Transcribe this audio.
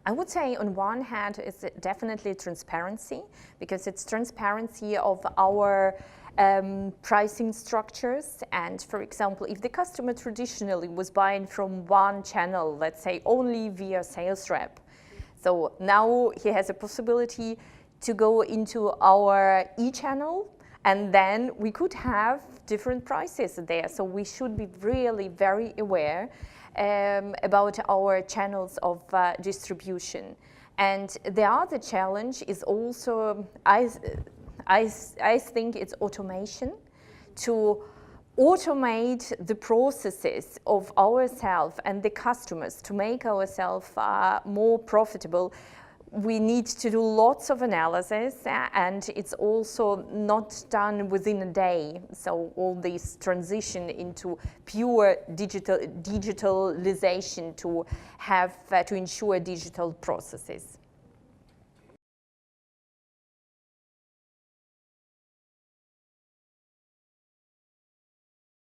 I would say on one hand it's definitely transparency, because it's transparency of our pricing structures. And for example, if the customer traditionally was buying from one channel, let's say only via sales rep, so now he has a possibility to go into our e-channel, and then we could have different prices there. So we should be really very aware about our channels of distribution. And the other challenge is also, I think it's automation, to automate the processes of ourselves and the customers to make ourselves more profitable. We need to do lots of analysis, and it's also not done within a day. So all this transition into pure digitalization to have to ensure digital processes.